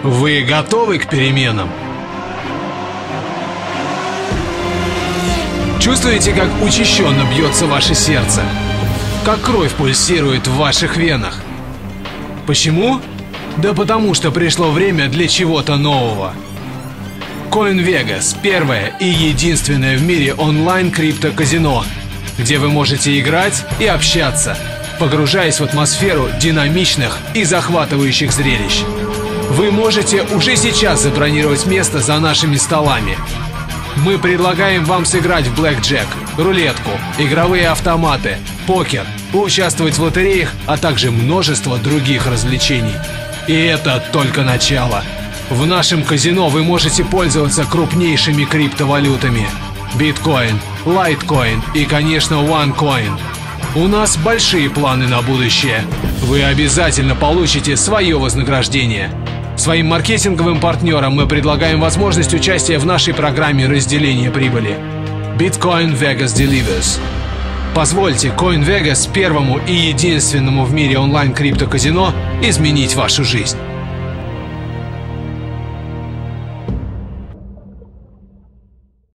Вы готовы к переменам? Чувствуете, как учащенно бьется ваше сердце? Как кровь пульсирует в ваших венах? Почему? Да потому что пришло время для чего-то нового. CoinVegas – первое и единственное в мире онлайн-криптоказино, где вы можете играть и общаться, погружаясь в атмосферу динамичных и захватывающих зрелищ. Вы можете уже сейчас забронировать место за нашими столами. Мы предлагаем вам сыграть в блэкджек, рулетку, игровые автоматы, покер, поучаствовать в лотереях, а также множество других развлечений. И это только начало. В нашем казино вы можете пользоваться крупнейшими криптовалютами: биткоин, лайткоин и, конечно, OneCoin. У нас большие планы на будущее. Вы обязательно получите свое вознаграждение. Своим маркетинговым партнерам мы предлагаем возможность участия в нашей программе разделения прибыли Bitcoin Vegas Delivers. Позвольте CoinVegas, первому и единственному в мире онлайн-криптоказино, изменить вашу жизнь.